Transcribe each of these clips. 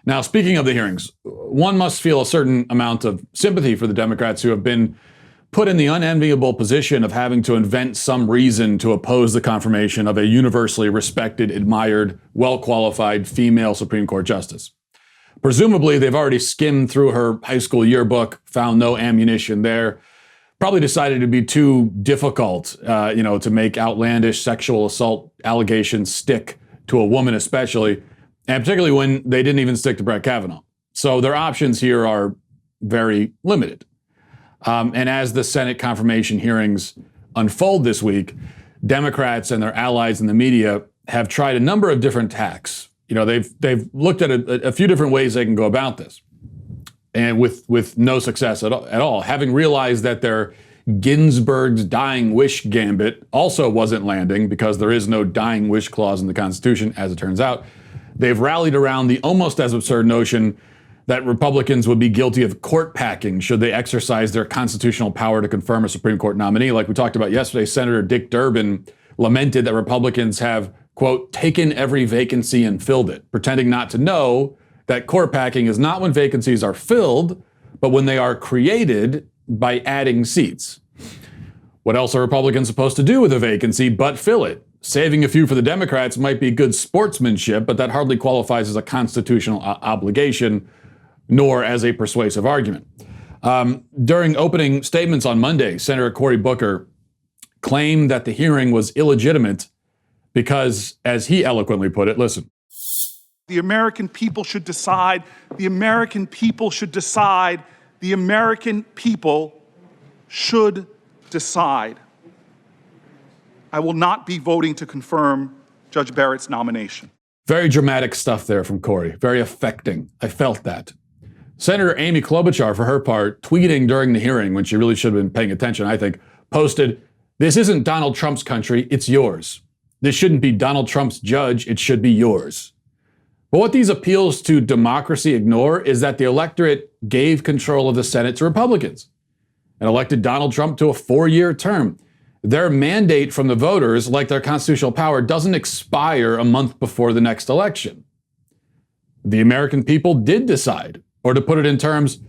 Now, speaking of the hearings, one must feel a certain amount of sympathy for the Democrats who have been put in the unenviable position of having to invent some reason to oppose the confirmation of a universally respected, admired, well-qualified female Supreme Court justice. Presumably, they've already skimmed through her high school yearbook, found no ammunition there, probably decided it'd be too difficult, to make outlandish sexual assault allegations stick to a woman especially, and particularly when they didn't even stick to Brett Kavanaugh. So their options here are very limited. And as the Senate confirmation hearings unfold this week, Democrats and their allies in the media have tried a number of different tacks. They've looked at a few different ways they can go about this, and with no success at all, having realized that their Ginsburg's dying wish gambit also wasn't landing because there is no dying wish clause in the Constitution, as it turns out. They've rallied around the almost as absurd notion that Republicans would be guilty of court packing should they exercise their constitutional power to confirm a Supreme Court nominee. Like we talked about yesterday, Senator Dick Durbin lamented that Republicans have, quote, taken every vacancy and filled it, pretending not to know that court packing is not when vacancies are filled, but when they are created by adding seats. What else are Republicans supposed to do with a vacancy but fill it? Saving a few for the Democrats might be good sportsmanship, but that hardly qualifies as a constitutional obligation, nor as a persuasive argument. During opening statements on Monday, Senator Cory Booker claimed that the hearing was illegitimate because, as he eloquently put it, listen. The American people should decide. The American people should decide. The American people should decide. I will not be voting to confirm Judge Barrett's nomination. Very dramatic stuff there from Cory. Very affecting. I felt that. Senator Amy Klobuchar, for her part, tweeting during the hearing when she really should have been paying attention, I think, posted, "This isn't Donald Trump's country, it's yours. This shouldn't be Donald Trump's judge, it should be yours." But what these appeals to democracy ignore is that the electorate gave control of the Senate to Republicans and elected Donald Trump to a 4-year term. Their mandate from the voters, like their constitutional power, doesn't expire a month before the next election. The American people did decide, or to put it in terms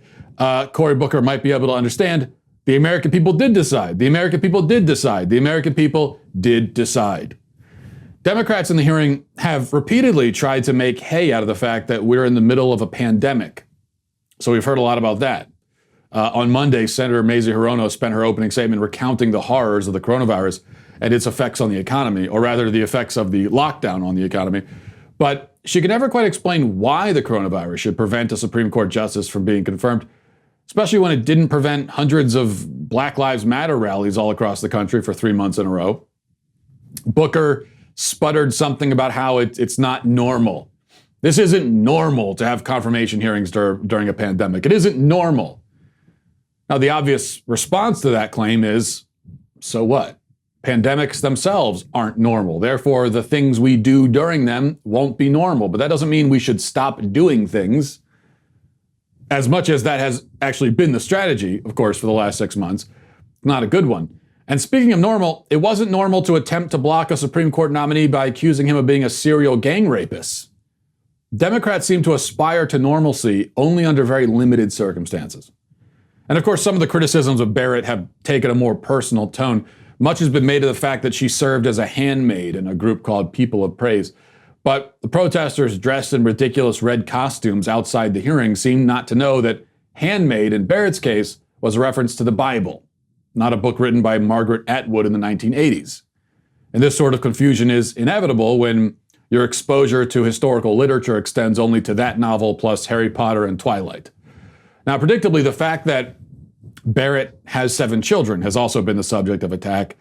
Cory Booker might be able to understand, the American people did decide. The American people did decide. The American people did decide. Democrats in the hearing have repeatedly tried to make hay out of the fact that we're in the middle of a pandemic. So we've heard a lot about that. On Monday, Senator Mazie Hirono spent her opening statement recounting the horrors of the coronavirus and its effects on the economy, or rather the effects of the lockdown on the economy. But she could never quite explain why the coronavirus should prevent a Supreme Court justice from being confirmed, especially when it didn't prevent hundreds of Black Lives Matter rallies all across the country for 3 months in a row. Booker sputtered something about how it's not normal. This isn't normal to have confirmation hearings during a pandemic. It isn't normal. Now, the obvious response to that claim is, so what? Pandemics themselves aren't normal. Therefore, the things we do during them won't be normal. But that doesn't mean we should stop doing things, as much as that has actually been the strategy, of course, for the last 6 months. Not a good one. And speaking of normal, it wasn't normal to attempt to block a Supreme Court nominee by accusing him of being a serial gang rapist. Democrats seem to aspire to normalcy only under very limited circumstances. And of course, some of the criticisms of Barrett have taken a more personal tone. Much has been made of the fact that she served as a handmaid in a group called People of Praise. But the protesters dressed in ridiculous red costumes outside the hearing seemed not to know that handmaid, in Barrett's case, was a reference to the Bible, not a book written by Margaret Atwood in the 1980s. And this sort of confusion is inevitable when your exposure to historical literature extends only to that novel plus Harry Potter and Twilight. Now, predictably, the fact that Barrett has 7 children has also been the subject of attack.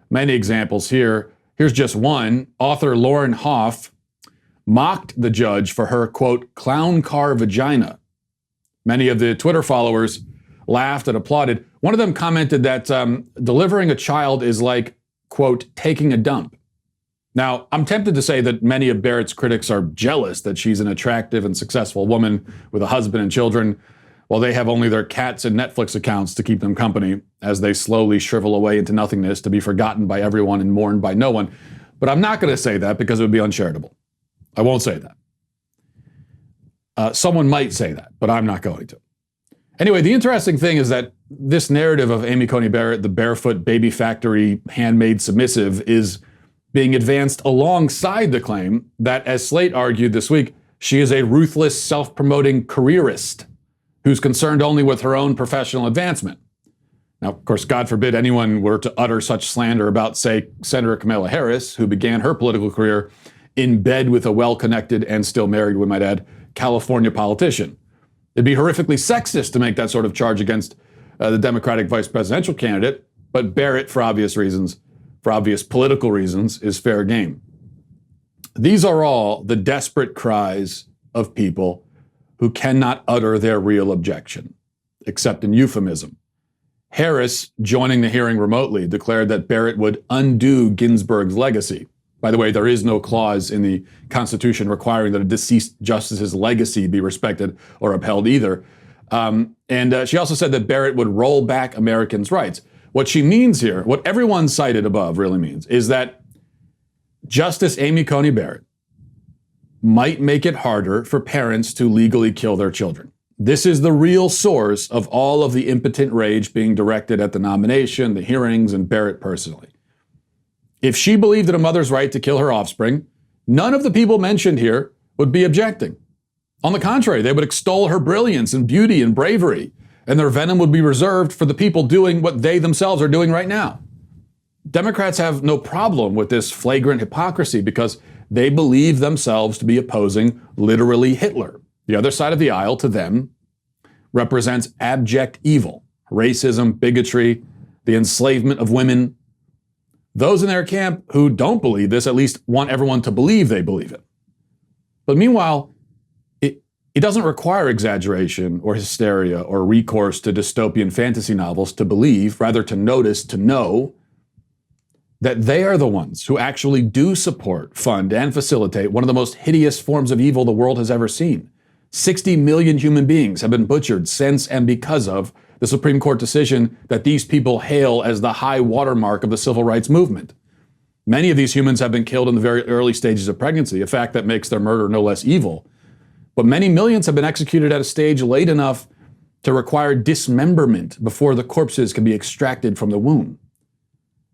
Many examples here. Here's just one. Author Lauren Hoff mocked the judge for her, quote, clown car vagina. Many of the Twitter followers laughed and applauded. One of them commented that delivering a child is like, quote, taking a dump. Now, I'm tempted to say that many of Barrett's critics are jealous that she's an attractive and successful woman with a husband and children, while they have only their cats and Netflix accounts to keep them company as they slowly shrivel away into nothingness to be forgotten by everyone and mourned by no one. But I'm not going to say that because it would be uncharitable. I won't say that. Someone might say that, but I'm not going to. Anyway, the interesting thing is that this narrative of Amy Coney Barrett, the barefoot baby factory handmade submissive, is being advanced alongside the claim that, as Slate argued this week, she is a ruthless, self-promoting careerist who's concerned only with her own professional advancement. Now, of course, God forbid anyone were to utter such slander about, say, Senator Kamala Harris, who began her political career in bed with a well-connected and still married, we might add, California politician. It'd be horrifically sexist to make that sort of charge against the Democratic vice presidential candidate, but Barrett, for obvious reasons, for obvious political reasons, is fair game. These are all the desperate cries of people who cannot utter their real objection, except in euphemism. Harris, joining the hearing remotely, declared that Barrett would undo Ginsburg's legacy. By the way, there is no clause in the Constitution requiring that a deceased justice's legacy be respected or upheld either. And she also said that Barrett would roll back Americans' rights. What she means here, what everyone cited above really means, is that Justice Amy Coney Barrett might make it harder for parents to legally kill their children. This is the real source of all of the impotent rage being directed at the nomination, the hearings, and Barrett personally. If she believed in a mother's right to kill her offspring, none of the people mentioned here would be objecting. On the contrary, they would extol her brilliance and beauty and bravery, and their venom would be reserved for the people doing what they themselves are doing right now. Democrats have no problem with this flagrant hypocrisy because they believe themselves to be opposing literally Hitler. The other side of the aisle, to them, represents abject evil, racism, bigotry, the enslavement of women. Those in their camp who don't believe this at least want everyone to believe they believe it. But meanwhile, it doesn't require exaggeration or hysteria or recourse to dystopian fantasy novels to believe, rather to notice, to know that they are the ones who actually do support, fund, and facilitate one of the most hideous forms of evil the world has ever seen. 60 million human beings have been butchered since and because of the Supreme Court decision that these people hail as the high watermark of the civil rights movement. Many of these humans have been killed in the very early stages of pregnancy, a fact that makes their murder no less evil. But many millions have been executed at a stage late enough to require dismemberment before the corpses can be extracted from the womb.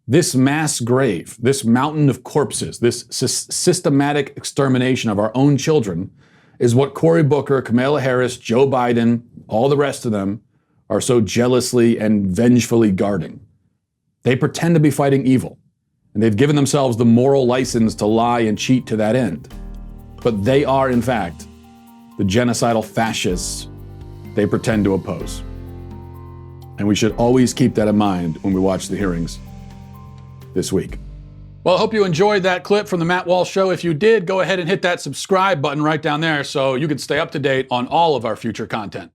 This mass grave, this mountain of corpses, this systematic extermination of our own children is what Cory Booker, Kamala Harris, Joe Biden, all the rest of them are so jealously and vengefully guarding. They pretend to be fighting evil, and they've given themselves the moral license to lie and cheat to that end. But they are, in fact, the genocidal fascists they pretend to oppose. And we should always keep that in mind when we watch the hearings this week. Well, I hope you enjoyed that clip from the Matt Walsh Show. If you did, go ahead and hit that subscribe button right down there so you can stay up to date on all of our future content.